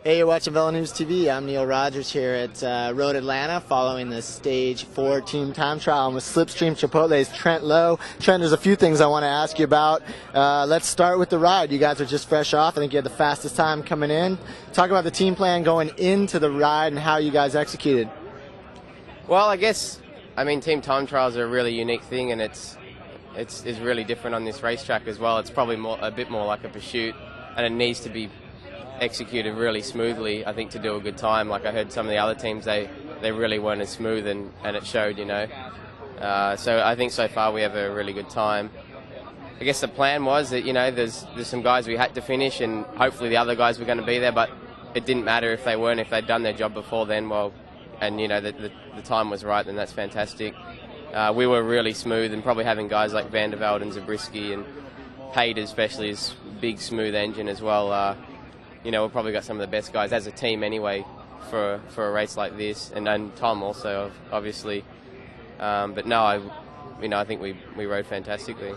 Hey, you're watching Velo News TV. I'm Neil Rogers here at Road Atlanta following the Stage 4 team time trial. I'm with Slipstream Chipotle's Trent Lowe. Trent, there's a few things I want to ask you about. Let's start with the ride. You guys are just fresh off. I think you had the fastest time coming in. Talk about the team plan going into the ride and how you guys executed. Well, I guess, team time trials are a really unique thing, and it's really different on this racetrack as well. It's probably a bit more like a pursuit, and it needs to be executed really smoothly, I think, to do a good time. Like I heard some of the other teams, they really weren't as smooth, and it showed, So I think so far we have a really good time. I guess the plan was that, there's some guys we had to finish, and hopefully the other guys were going to be there, but it didn't matter if they weren't. If they'd done their job before then, well, and the time was right, then that's fantastic. We were really smooth, and probably having guys like Van der Velde and Zabriskie and Pate, especially, his big smooth engine as well. We've probably got some of the best guys as a team anyway for a race like this, and Tom also, obviously. But no, I think we rode fantastically.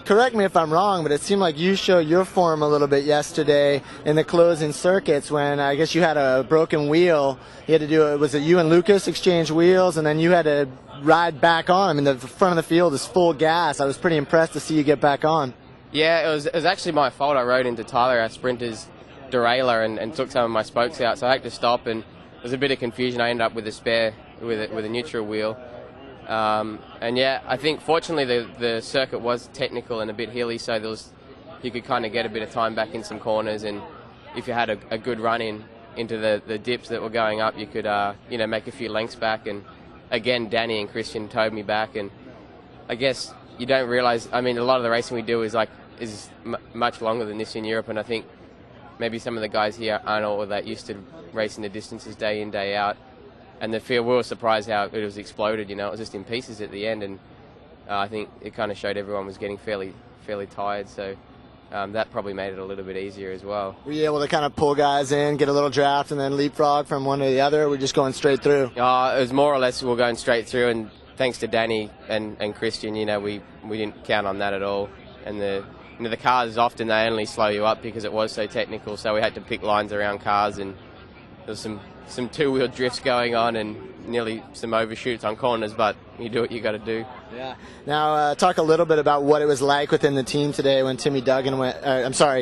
Correct me if I'm wrong, but it seemed like you showed your form a little bit yesterday in the closing circuits when I guess you had a broken wheel. You had to do it. Was it you and Lucas exchange wheels, and then you had to ride back on? The front of the field is full gas. I was pretty impressed to see you get back on. Yeah, it was actually my fault. I rode into Tyler, our sprinter's derailleur, and took some of my spokes out, so I had to stop, and there was a bit of confusion. I ended up with a spare with a neutral wheel. And yeah, I think fortunately the circuit was technical and a bit hilly, so you could kind of get a bit of time back in some corners, and if you had a good run into the dips that were going up, you could make a few lengths back. And again, Danny and Christian towed me back, and I guess you don't realize, a lot of the racing we do is much longer than this in Europe, and I think maybe some of the guys here aren't all that used to racing the distances day in, day out. And the field, we were surprised how it was exploded. It was just in pieces at the end, and I think it kind of showed everyone was getting fairly tired. So that probably made it a little bit easier as well. Were you able to kind of pull guys in, get a little draft, and then leapfrog from one to the other? Or were you just going straight through? It was more or less we were going straight through, and thanks to Danny and Christian, we didn't count on that at all. And the cars often they only slow you up because it was so technical. So we had to pick lines around cars, and there was some two-wheel drifts going on and nearly some overshoots on corners, but you do what you got to do. Yeah. Now talk a little bit about what it was like within the team today when Timmy Duggan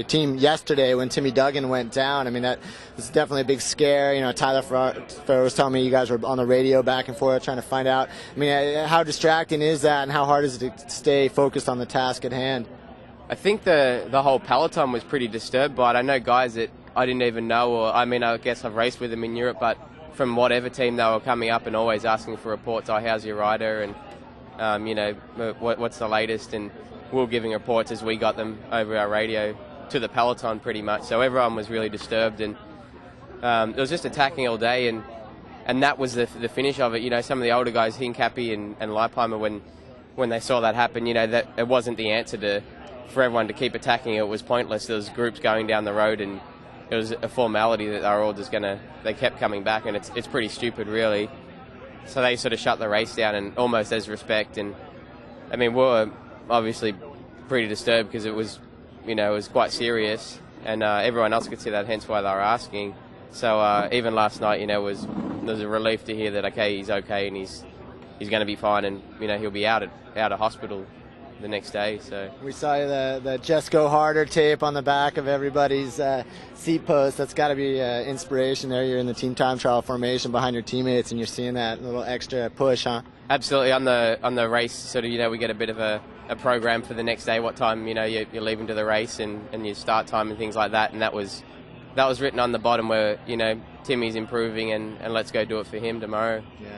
team yesterday when Timmy Duggan went down. That was definitely a big scare. Tyler Farrar was telling me you guys were on the radio back and forth trying to find out. How distracting is that, and how hard is it to stay focused on the task at hand? I think the whole peloton was pretty disturbed by it. I know guys that I didn't even know, or I guess I've raced with them in Europe, but from whatever team they were coming up and always asking for reports. How's your rider? And what's the latest? And we were giving reports as we got them over our radio to the peloton pretty much. So everyone was really disturbed, and it was just attacking all day, and that was the finish of it. Some of the older guys, Hincapie and Leipheimer, when they saw that happen, that it wasn't the answer for everyone to keep attacking. It was pointless. There was groups going down the road, and it was a formality that they were all just they kept coming back, and it's pretty stupid, really. So they sort of shut the race down, and almost as respect. And we were obviously pretty disturbed because it was, it was quite serious, and everyone else could see that, hence why they were asking. So even last night, there was a relief to hear that he's okay and he's going to be fine, and he'll be out of hospital the next day. So we saw the Just Go Harder tape on the back of everybody's seat post. That's got to be inspiration there. You're in the team time trial formation behind your teammates, and you're seeing that little extra push, huh? Absolutely. On the race, sort of, we get a bit of a program for the next day, what time you're leaving to the race, and your start time and things like that. And that was written on the bottom where Timmy's improving, and let's go do it for him tomorrow. Yeah.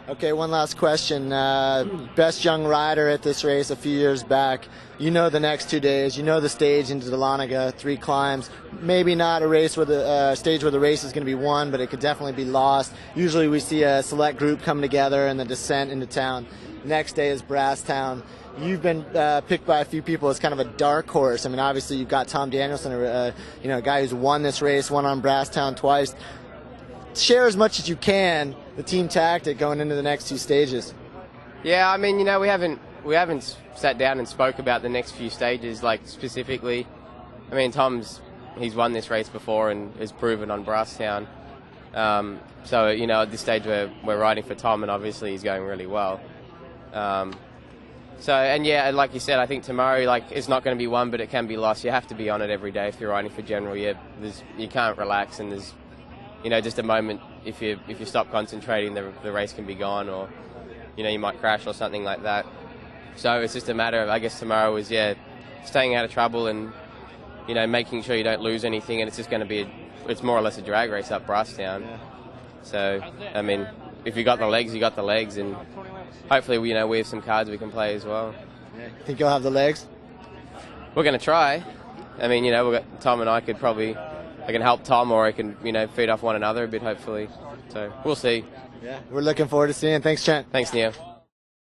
Okay, one last question. Best young rider at this race a few years back. The next 2 days. The stage into Dahlonega, 3 climbs. Maybe not a race where the stage where the race is going to be won, but it could definitely be lost. Usually we see a select group come together and the descent into town. Next day is Brasstown. You've been picked by a few people as kind of a dark horse. Obviously you've got Tom Danielson, a guy who's won this race, won on Brasstown twice. Share as much as you can the team tactic going into the next 2 stages. Yeah, we haven't sat down and spoke about the next few stages specifically. Tom's he's won this race before and has proven on Brasstown. So, you know, at this stage we're riding for Tom, and obviously he's going really well. So, and yeah, like you said, I think tomorrow, like, it's not going to be won, but it can be lost. You have to be on it every day if you're riding for General. You can't relax, and there's, you know, just a moment if you stop concentrating, the race can be gone, or, you know, you might crash or something like that. So it's just a matter of, I guess tomorrow is, yeah, staying out of trouble and, you know, making sure you don't lose anything, and it's just going to be, it's more or less a drag race up Brasstown. Yeah. So, I mean, if you got the legs, you got the legs, and hopefully, you know, we have some cards we can play as well. Yeah. Think you'll have the legs? We're going to try. I mean, you know, Tom and I could probably, I can help Tom, or I can, you know, feed off one another a bit, hopefully. So we'll see. Yeah, we're looking forward to seeing. Thanks, Trent. Thanks, Neil.